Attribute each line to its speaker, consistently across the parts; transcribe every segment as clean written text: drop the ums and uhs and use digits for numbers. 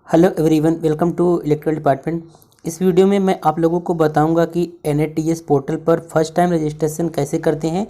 Speaker 1: Hello everyone, welcome to electrical department. इस video में मैं आप लोगों को बताऊंगा कि NATS पोर्टल पर फर्स्ट टाइम रजिस्ट्रेशन कैसे करते हैं।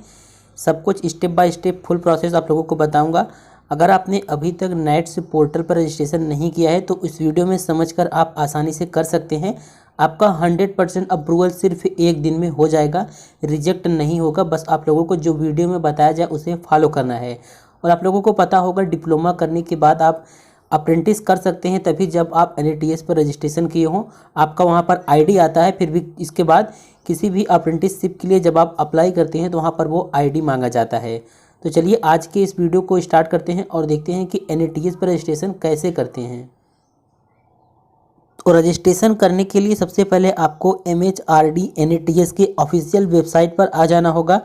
Speaker 1: सब कुछ step by step full process आप लोगों को बताऊंगा। अगर आपने अभी तक नेट्स पोर्टल पर रजिस्ट्रेशन नहीं किया है तो इस वीडियो में समझकर आप आसानी से कर सकते हैं। आपका 100% अप्रूवल सिर्फ एक दिन में हो जाएगा, रिजेक्ट नहीं होगा। बस आप लोगों को जो वीडियो में बताया जाए उसे फॉलो करना है। और आप लोगों को पता होगा डिप्लोमा करने के बाद आप अप्रेंटिस कर सकते हैं, तभी जब आप NATS पर रजिस्ट्रेशन किए हों आपका वहाँ पर ID आता है। फिर भी इसके बाद किसी भी अप्रेंटिसशिप के लिए जब आप अप्लाई करते हैं तो वहाँ पर वो ID मांगा जाता है। तो चलिए आज के इस वीडियो को स्टार्ट करते हैं और देखते हैं कि NATS पर रजिस्ट्रेशन कैसे करते हैं। तो रजिस्ट्रेशन करने के लिए सबसे पहले आपको MHRD NATS के ऑफिशियल वेबसाइट पर आ जाना होगा।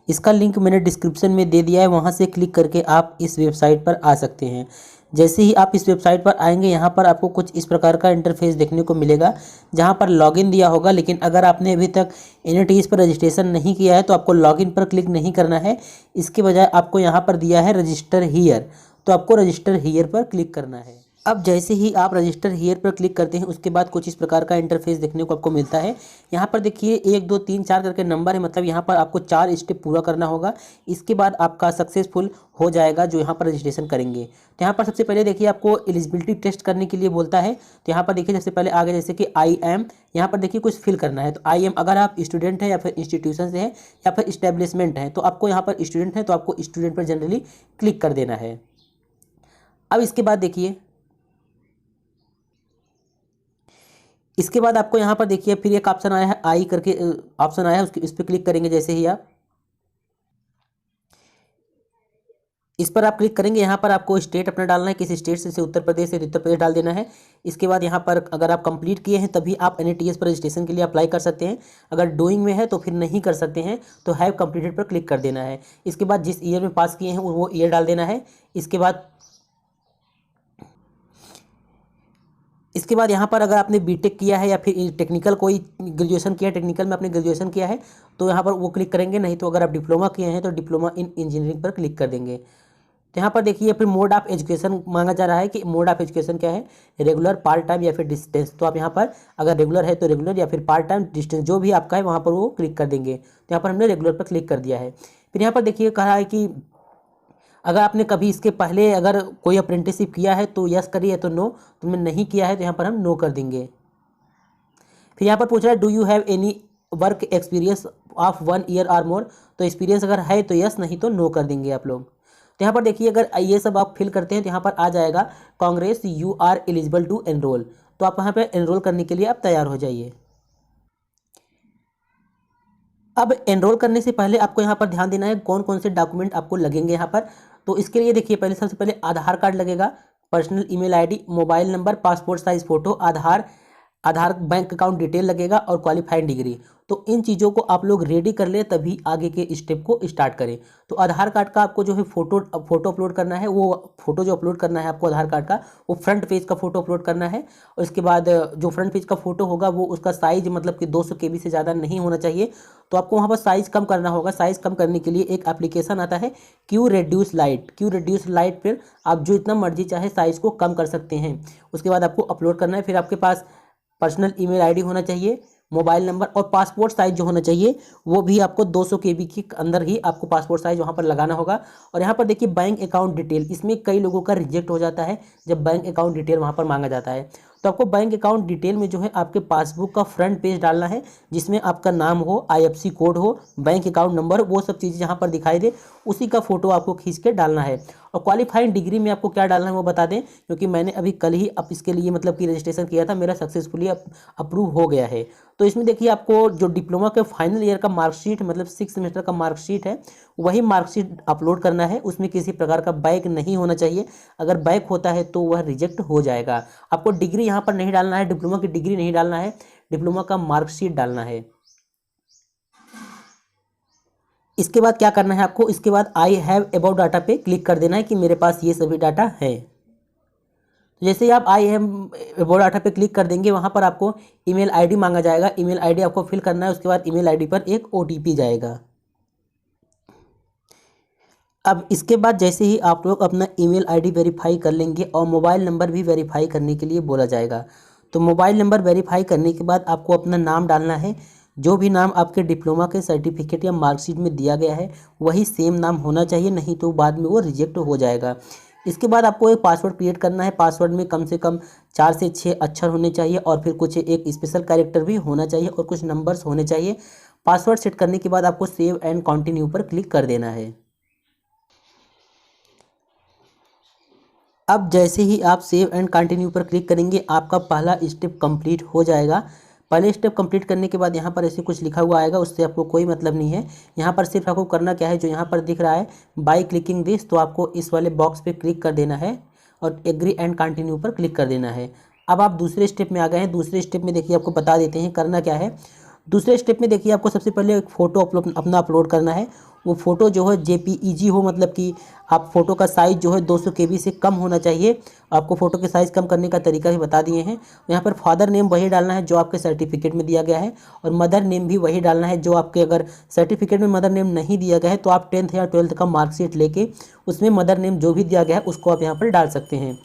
Speaker 1: इसका लिंक मैंने डिस्क्रिप्शन में दे दिया है, वहाँ से क्लिक करके आप इस वेबसाइट पर आ सकते हैं। जैसे ही आप इस वेबसाइट पर आएंगे यहाँ पर आपको कुछ इस प्रकार का इंटरफेस देखने को मिलेगा, जहाँ पर लॉगिन दिया होगा। लेकिन अगर आपने अभी तक NATS पर रजिस्ट्रेशन नहीं किया है तो आपको लॉगिन पर क्लिक नहीं करना है। इसके बजाय आपको यहाँ पर दिया है रजिस्टर हियर, तो आपको रजिस्टर हियर पर क्लिक करना है। अब जैसे ही आप रजिस्टर हियर पर क्लिक करते हैं उसके बाद कुछ इस प्रकार का इंटरफेस देखने को आपको मिलता है। यहाँ पर देखिए 1 2 3 4 करके नंबर है, मतलब यहाँ पर आपको 4 स्टेप पूरा करना होगा। इसके बाद आपका सक्सेसफुल हो जाएगा जो यहाँ पर रजिस्ट्रेशन करेंगे। तो यहाँ पर सबसे पहले देखिए आपको एलिजिबिलिटी टेस्ट करने के लिए बोलता है। तो यहाँ पर देखिए सबसे पहले आगे जैसे कि आई एम, यहाँ पर देखिए कुछ फिल करना है। तो आई एम अगर आप स्टूडेंट हैं या फिर इंस्टीट्यूशन से हैं या फिर इस्टेब्लिशमेंट हैं, तो आपको यहाँ पर स्टूडेंट है तो आपको स्टूडेंट पर जनरली क्लिक कर देना है। अब इसके बाद देखिए, इसके बाद आपको यहाँ पर देखिए फिर एक ऑप्शन आया है आई करके ऑप्शन आया है, उसके इस पर क्लिक करेंगे। जैसे ही आप इस पर आप क्लिक करेंगे यहाँ पर आपको स्टेट अपना डालना है, किस स्टेट से उत्तर प्रदेश से उत्तर प्रदेश डाल देना है। इसके बाद यहाँ पर अगर आप कंप्लीट किए हैं तभी आप NATS पर रजिस्ट्रेशन के लिए अप्लाई कर सकते हैं। अगर डूइंग में है तो फिर नहीं कर सकते हैं, तो हैव कंप्लीटेड पर क्लिक कर देना है। इसके बाद जिस ईयर में पास किए हैं वो ईयर डाल देना है। इसके बाद यहाँ पर अगर आपने बीटेक किया है या फिर टेक्निकल कोई ग्रेजुएशन किया है, टेक्निकल में आपने ग्रेजुएशन किया है तो यहाँ पर वो क्लिक करेंगे। नहीं तो अगर आप डिप्लोमा किए हैं तो डिप्लोमा इन इंजीनियरिंग पर क्लिक कर देंगे। तो यहाँ पर देखिए फिर मोड ऑफ एजुकेशन मांगा जा रहा है कि मोड ऑफ एजुकेशन क्या है, रेगुलर, पार्ट टाइम या फिर डिस्टेंस। तो आप यहाँ पर अगर रेगुलर है तो रेगुलर या फिर पार्ट टाइम, डिस्टेंस जो भी आपका है वहाँ पर वो क्लिक कर देंगे। तो यहाँ पर हमने रेगुलर पर क्लिक कर दिया है। फिर यहाँ पर देखिए कहा है कि अगर आपने कभी इसके पहले अगर कोई अप्रेंटिसशिप किया है तो यस करिए, तो नो। तुमने नहीं किया है तो यहाँ पर हम नो कर देंगे। फिर यहाँ पर पूछ रहा है do you have any work experience of 1 year और मोर। तो एक्सपीरियंस अगर है तो यस, नहीं तो नो कर देंगे आप लोग। तो यहाँ पर देखिए अगर ये सब आप फिल करते हैं तो यहाँ पर आ जाएगा congrats you are eligible to enrol. तो आप यहाँ पर एनरोल करने के लिए आप तैयार हो जाइए। अब एनरोल करने से पहले आपको यहाँ पर ध्यान देना है कौन कौन से डॉक्यूमेंट आपको लगेंगे यहाँ पर। तो इसके लिए देखिए पहले सबसे पहले आधार कार्ड लगेगा, personal email ID, mobile number, passport size photo, Aadhaar Aadhaar bank account detail लगेगा और क्वालिफाइड डिग्री। तो इन चीज़ों को आप लोग रेडी कर ले तभी आगे के स्टेप को स्टार्ट करें। तो आधार कार्ड का आपको जो है फ़ोटो अपलोड करना है। वो फ़ोटो जो अपलोड करना है आपको आधार कार्ड का, वो फ्रंट पेज का फ़ोटो अपलोड करना है। और इसके बाद जो फ्रंट पेज का फ़ोटो होगा वो उसका साइज़ मतलब कि 200 KB से ज़्यादा नहीं होना चाहिए। तो आपको वहाँ पर साइज़ कम करना होगा। साइज़ कम करने के लिए एक एप्लीकेशन आता है क्यू रेड्यूस लाइट पर आप जो इतना मर्जी चाहे साइज़ को कम कर सकते हैं। उसके बाद आपको अपलोड करना है। फिर आपके पास पर्सनल ईमेल आईडी होना चाहिए, मोबाइल नंबर और पासपोर्ट साइज जो होना चाहिए वो भी आपको 200 KB के अंदर ही आपको पासपोर्ट साइज वहाँ पर लगाना होगा। और यहाँ पर देखिए बैंक अकाउंट डिटेल, इसमें कई लोगों का रिजेक्ट हो जाता है जब बैंक अकाउंट डिटेल वहाँ पर मांगा जाता है। तो आपको बैंक अकाउंट डिटेल में जो है आपके पासबुक का फ्रंट पेज डालना है, जिसमें आपका नाम हो, IFSC कोड हो, बैंक अकाउंट नंबर, वो सब चीज़ें जहाँ पर दिखाई दे उसी का फोटो आपको खींच के डालना है। और क्वालिफाइंग डिग्री में आपको क्या डालना है वो बता दें, क्योंकि मैंने अभी कल ही अब इसके लिए मतलब कि रजिस्ट्रेशन किया था, मेरा सक्सेसफुली अप्रूव हो गया है। तो इसमें देखिए आपको जो डिप्लोमा के फाइनल ईयर का मार्कशीट मतलब 6 सेमेस्टर का मार्कशीट है वही मार्कशीट अपलोड करना है। उसमें किसी प्रकार का बैक नहीं होना चाहिए। अगर बैक होता है तो वह रिजेक्ट हो जाएगा। आपको डिग्री यहाँ पर नहीं डालना है, डिप्लोमा की डिग्री नहीं डालना है, डिप्लोमा का मार्कशीट डालना है। इसके बाद क्या करना है आपको, इसके बाद आई हैव अबाउट डाटा पे क्लिक कर देना है कि मेरे पास ये सभी डाटा है। तो जैसे ही आप आई हैव अबाउट डाटा पे क्लिक कर देंगे वहाँ पर आपको ईमेल आईडी मांगा जाएगा। ईमेल आईडी आपको फिल करना है। उसके बाद ईमेल आईडी पर एक OTP जाएगा। अब इसके बाद जैसे ही आप लोग अपना ईमेल आईडी वेरीफाई कर लेंगे और मोबाइल नंबर भी वेरीफाई करने के लिए बोला जाएगा। तो मोबाइल नंबर वेरीफाई करने के बाद आपको अपना नाम डालना है। जो भी नाम आपके डिप्लोमा के सर्टिफिकेट या मार्कशीट में दिया गया है वही सेम नाम होना चाहिए, नहीं तो बाद में वो रिजेक्ट हो जाएगा। इसके बाद आपको एक पासवर्ड क्रिएट करना है। पासवर्ड में कम से कम 4 से 6 अक्षर होने चाहिए और फिर कुछ एक स्पेशल कैरेक्टर भी होना चाहिए और कुछ नंबर्स होने चाहिए। पासवर्ड सेट करने के बाद आपको सेव एंड कंटिन्यू पर क्लिक कर देना है। अब जैसे ही आप सेव एंड कंटिन्यू पर क्लिक करेंगे आपका पहला स्टेप कंप्लीट हो जाएगा। पहले स्टेप कंप्लीट करने के बाद यहाँ पर ऐसे कुछ लिखा हुआ आएगा, उससे आपको कोई मतलब नहीं है। यहाँ पर सिर्फ आपको करना क्या है, जो यहाँ पर दिख रहा है बाय क्लिकिंग दिस, तो आपको इस वाले बॉक्स पे क्लिक कर देना है और एग्री एंड कंटिन्यू पर क्लिक कर देना है। अब आप दूसरे स्टेप में आ गए हैं। दूसरे स्टेप में देखिए आपको बता देते हैं करना क्या है। दूसरे स्टेप में देखिए आपको सबसे पहले एक फ़ोटो अपना अपलोड करना है। वो फ़ोटो जो है जेपीईजी हो, मतलब कि आप फ़ोटो का साइज़ जो है 200 केबी से कम होना चाहिए। आपको फ़ोटो के साइज़ कम करने का तरीका भी बता दिए हैं। यहाँ पर फादर नेम वही डालना है जो आपके सर्टिफिकेट में दिया गया है और मदर नेम भी वही डालना है जो आपके, अगर सर्टिफिकेट में मदर नेम नहीं दिया गया है तो आप 10th या 12th का मार्कशीट लेके उसमें मदर नेम जो भी दिया गया है उसको आप यहाँ पर डाल सकते हैं।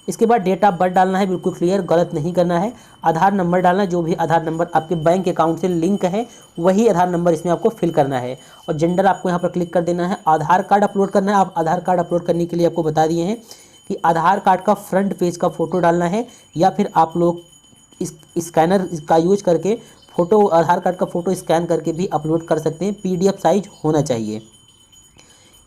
Speaker 1: इसके बाद डेट ऑफ बर्थ डालना है, बिल्कुल क्लियर, गलत नहीं करना है। आधार नंबर डालना है, जो भी आधार नंबर आपके बैंक अकाउंट से लिंक है वही आधार नंबर इसमें आपको फिल करना है। और जेंडर आपको यहाँ पर क्लिक कर देना है। आधार कार्ड अपलोड करना है। आप आधार कार्ड अपलोड करने के लिए आपको बता दिए हैं कि आधार कार्ड का फ्रंट पेज का फ़ोटो डालना है या फिर आप लोग इस स्कैनर का यूज करके फ़ोटो, आधार कार्ड का फ़ोटो स्कैन करके भी अपलोड कर सकते हैं। PDF साइज होना चाहिए।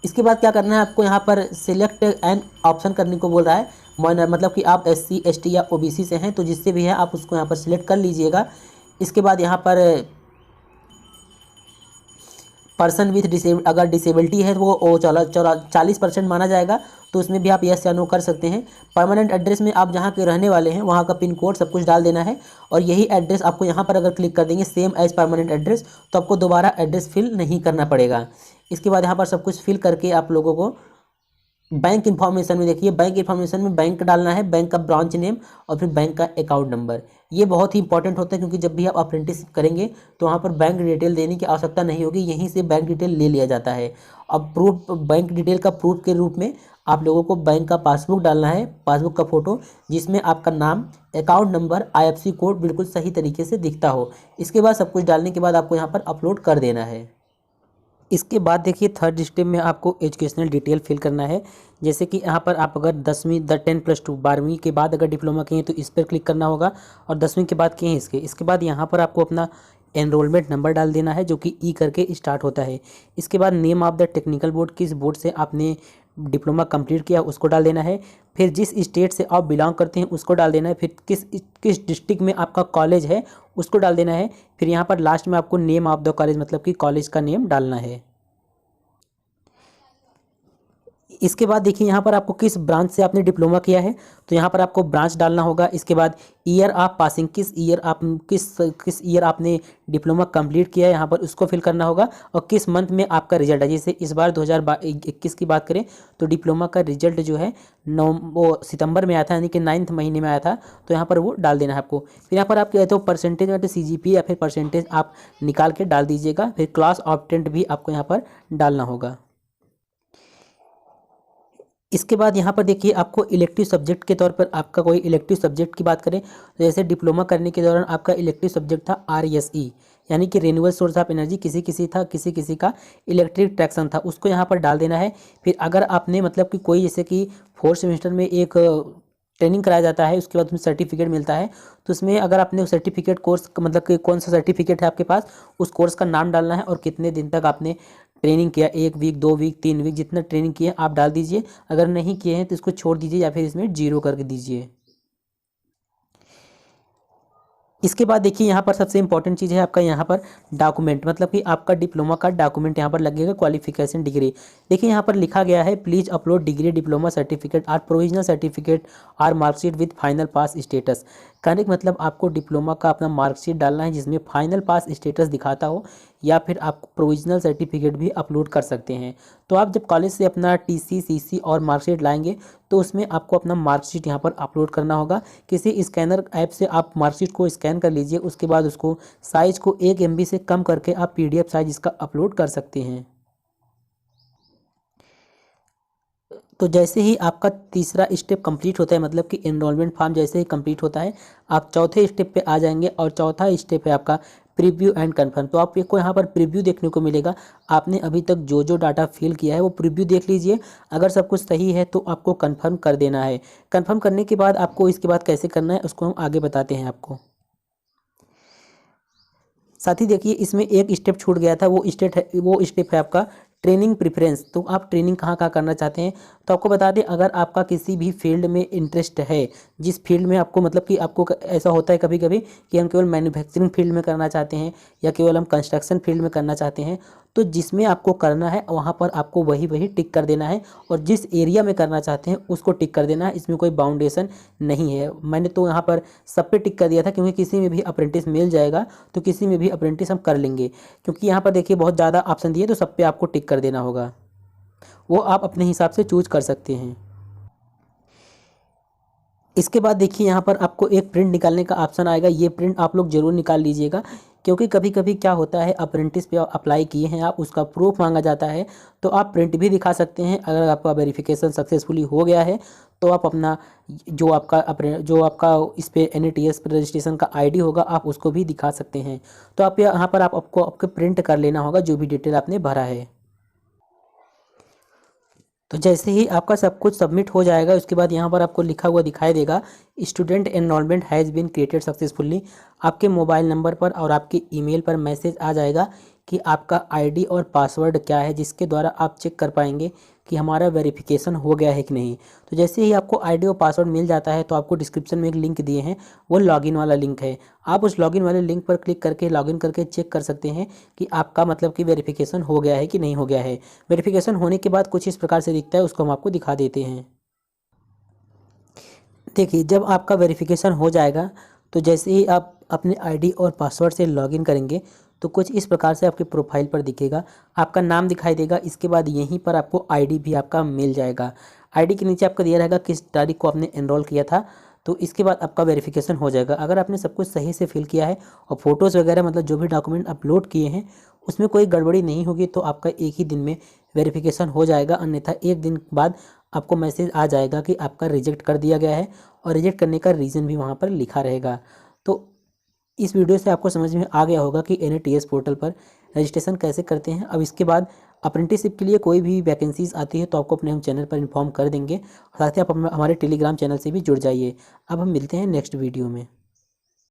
Speaker 1: इसके बाद क्या करना है, आपको यहाँ पर सिलेक्ट एन ऑप्शन करने को बोल रहा है। मतलब कि आप SC ST या OBC से हैं तो जिससे भी है आप उसको यहाँ पर सिलेक्ट कर लीजिएगा। इसके बाद यहाँ पर पर्सन विथ अगर डिसेबिलिटी है तो वो 40% माना जाएगा, तो उसमें भी आप यस या नो कर सकते हैं। परमानेंट एड्रेस में आप जहाँ के रहने वाले हैं वहाँ का पिन कोड सब कुछ डाल देना है और यही एड्रेस आपको यहाँ पर अगर क्लिक कर देंगे सेम एज परमानेंट एड्रेस तो आपको दोबारा एड्रेस फिल नहीं करना पड़ेगा। इसके बाद यहाँ पर सब कुछ फिल करके आप लोगों को बैंक इन्फॉर्मेशन में देखिए, बैंक इन्फॉर्मेशन में बैंक डालना है, बैंक का ब्रांच नेम और फिर बैंक का अकाउंट नंबर। ये बहुत ही इंपॉर्टेंट होता है क्योंकि जब भी आप अप्रेंटिसशिप करेंगे तो वहाँ पर बैंक डिटेल देने की आवश्यकता नहीं होगी, यहीं से बैंक डिटेल ले लिया जाता है। अब प्रूफ, बैंक डिटेल का प्रूफ के रूप में आप लोगों को बैंक का पासबुक डालना है, पासबुक का फ़ोटो जिसमें आपका नाम, अकाउंट नंबर, IFSC कोड बिल्कुल सही तरीके से दिखता हो। इसके बाद सब कुछ डालने के बाद आपको यहाँ पर अपलोड कर देना है। इसके बाद देखिए थर्ड स्टेप में आपको एजुकेशनल डिटेल फिल करना है। जैसे कि यहाँ पर आप अगर 10वीं 10+2 12वीं के बाद अगर डिप्लोमा किए हैं तो इस पर क्लिक करना होगा और 10वीं के बाद किए हैं इसके बाद यहाँ पर आपको अपना एनरोलमेंट नंबर डाल देना है जो कि E करके स्टार्ट होता है। इसके बाद name of the technical board, किस बोर्ड से आपने डिप्लोमा कंप्लीट किया उसको डाल देना है। फिर जिस स्टेट से आप बिलोंग करते हैं उसको डाल देना है। फिर किस डिस्ट्रिक्ट में आपका कॉलेज है उसको डाल देना है। फिर यहाँ पर लास्ट में आपको नेम ऑफ द कॉलेज, मतलब कि कॉलेज का नेम डालना है। इसके बाद देखिए यहाँ पर आपको किस ब्रांच से आपने डिप्लोमा किया है तो यहाँ पर आपको ब्रांच डालना होगा। इसके बाद ईयर ऑफ पासिंग, किस ईयर आपने डिप्लोमा कंप्लीट किया है यहाँ पर उसको फिल करना होगा और किस मंथ में आपका रिजल्ट है। जैसे इस बार 2021 की बात करें तो डिप्लोमा का रिजल्ट जो है सितंबर में आया था, यानी कि 9th महीने में आया था, तो यहाँ पर वो डाल देना है आपको। फिर यहाँ पर आप कहते हो परसेंटेज या CGP या फिर परसेंटेज आप निकाल के डाल दीजिएगा। फिर क्लास ऑब्टेंड भी आपको यहाँ पर डालना होगा। इसके बाद यहाँ पर देखिए आपको इलेक्टिव सब्जेक्ट के तौर पर आपका कोई इलेक्टिव सब्जेक्ट की बात करें तो जैसे डिप्लोमा करने के दौरान आपका इलेक्टिव सब्जेक्ट था RSE, यानी कि रिन्यूएबल सोर्स ऑफ एनर्जी। किसी का इलेक्ट्रिक ट्रैक्शन था, उसको यहाँ पर डाल देना है। फिर अगर आपने मतलब कि कोई जैसे कि 4th सेमेस्टर में एक ट्रेनिंग कराया जाता है उसके बाद उसमें सर्टिफिकेट मिलता है, तो उसमें अगर आपने सर्टिफिकेट कोर्स मतलब कि कौन सा सर्टिफिकेट है आपके पास उस कोर्स का नाम डालना है और कितने दिन तक आपने ट्रेनिंग किया, 1 वीक 2 वीक 3 वीक, जितना ट्रेनिंग किए आप डाल दीजिए। अगर नहीं किए हैं तो इसको छोड़ दीजिए या फिर इसमें 0 करके दीजिए। इसके बाद देखिए यहाँ पर सबसे इंपॉर्टेंट चीज़ है आपका यहाँ पर डॉक्यूमेंट, मतलब कि आपका डिप्लोमा का डॉक्यूमेंट यहाँ पर लगेगा, क्वालिफिकेशन डिग्री। देखिए यहाँ पर लिखा गया है please upload degree, diploma certificate are provisional certificate are marksheet with final pass status. कहने का मतलब आपको डिप्लोमा का अपना मार्कशीट डालना है जिसमें फाइनल पास स्टेटस दिखाता हो, या फिर आप प्रोविजनल सर्टिफिकेट भी अपलोड कर सकते हैं। तो आप जब कॉलेज से अपना TC CC और मार्कशीट लाएंगे तो उसमें आपको अपना मार्कशीट यहाँ पर अपलोड करना होगा। किसी स्कैनर ऐप से आप मार्कशीट को स्कैन कर लीजिए, उसके बाद उसको साइज़ को 1 MB से कम करके आप PDF साइज इसका अपलोड कर सकते हैं। तो जैसे ही आपका तीसरा स्टेप कंप्लीट होता है, मतलब कि एनरोलमेंट फॉर्म जैसे ही कंप्लीट होता है, आप चौथे स्टेप पे आ जाएंगे और चौथा स्टेप है आपका प्रीव्यू एंड कंफर्म। तो आपको यहाँ पर प्रीव्यू देखने को मिलेगा। आपने अभी तक जो जो डाटा फिल किया है वो प्रीव्यू देख लीजिए। अगर सब कुछ सही है तो आपको कंफर्म कर देना है। कंफर्म करने के बाद आपको इसके बाद कैसे करना है उसको हम आगे बताते हैं आपको। साथ ही देखिए इसमें एक स्टेप छूट गया था, वो स्टेप है आपका ट्रेनिंग प्रेफरेंस। तो आप ट्रेनिंग कहाँ कहाँ करना चाहते हैं, तो आपको बता दें, अगर आपका किसी भी फील्ड में इंटरेस्ट है, जिस फील्ड में आपको मतलब कि आपको ऐसा होता है कभी कभी कि हम केवल मैन्युफैक्चरिंग फील्ड में करना चाहते हैं या केवल हम कंस्ट्रक्शन फील्ड में करना चाहते हैं, तो जिसमें आपको करना है वहाँ पर आपको वही वही टिक कर देना है और जिस एरिया में करना चाहते हैं उसको टिक कर देना है। इसमें कोई बाउंडेशन नहीं है। मैंने तो यहाँ पर सब पे टिक कर दिया था, क्योंकि किसी में भी अप्रेंटिस मिल जाएगा तो किसी में भी अप्रेंटिस हम कर लेंगे। क्योंकि यहाँ पर देखिए बहुत ज़्यादा ऑप्शन दिए, तो सब पे आपको टिक कर देना होगा, वो आप अपने हिसाब से चूज कर सकते हैं। इसके बाद देखिए यहाँ पर आपको एक प्रिंट निकालने का ऑप्शन आएगा। ये प्रिंट आप लोग ज़रूर निकाल लीजिएगा, क्योंकि कभी कभी क्या होता है, अप्रेंटिस पे अप्लाई किए हैं आप, उसका प्रूफ मांगा जाता है, तो आप प्रिंट भी दिखा सकते हैं। अगर आपका वेरिफिकेशन सक्सेसफुली हो गया है तो आप अपना जो आपका इस पे NATS पर रजिस्ट्रेशन का ID होगा आप उसको भी दिखा सकते हैं। तो आप यहाँ पर आपको आपके प्रिंट कर लेना होगा जो भी डिटेल आपने भरा है। तो जैसे ही आपका सब कुछ सबमिट हो जाएगा उसके बाद यहाँ पर आपको लिखा हुआ दिखाई देगा student enrolment has been created successfully. आपके मोबाइल नंबर पर और आपके ईमेल पर मैसेज आ जाएगा कि आपका ID और पासवर्ड क्या है, जिसके द्वारा आप चेक कर पाएंगे कि हमारा वेरिफिकेशन हो गया है कि नहीं। तो जैसे ही आपको ID और पासवर्ड मिल जाता है तो आपको डिस्क्रिप्शन में एक लिंक दिए हैं, वो लॉगिन वाला लिंक है। आप उस लॉगिन वाले लिंक पर क्लिक करके लॉगिन करके चेक कर सकते हैं कि आपका मतलब कि वेरिफिकेशन हो गया है कि नहीं हो गया है। वेरिफिकेशन होने के बाद कुछ इस प्रकार से दिखता है, उसको हम आपको दिखा देते हैं। देखिए जब आपका वेरिफिकेशन हो जाएगा तो जैसे ही आप अपने ID और पासवर्ड से लॉगिन करेंगे तो कुछ इस प्रकार से आपके प्रोफाइल पर दिखेगा, आपका नाम दिखाई देगा। इसके बाद यहीं पर आपको ID भी आपका मिल जाएगा। ID के नीचे आपका दिया रहेगा किस तारीख को आपने एनरोल किया था। तो इसके बाद आपका वेरिफिकेशन हो जाएगा। अगर आपने सब कुछ सही से फिल किया है और फोटोज़ वगैरह मतलब जो भी डॉक्यूमेंट अपलोड किए हैं उसमें कोई गड़बड़ी नहीं होगी तो आपका एक ही दिन में वेरिफिकेशन हो जाएगा। अन्यथा एक दिन बाद आपको मैसेज आ जाएगा कि आपका रिजेक्ट कर दिया गया है और रिजेक्ट करने का रीज़न भी वहाँ पर लिखा रहेगा। तो इस वीडियो से आपको समझ में आ गया होगा कि NATS पोर्टल पर रजिस्ट्रेशन कैसे करते हैं। अब इसके बाद अप्रेंटिसशिप के लिए कोई भी वैकेंसीज आती है तो आपको अपने हम चैनल पर इन्फॉर्म कर देंगे। साथ ही आप हमारे टेलीग्राम चैनल से भी जुड़ जाइए। अब हम मिलते हैं नेक्स्ट वीडियो में।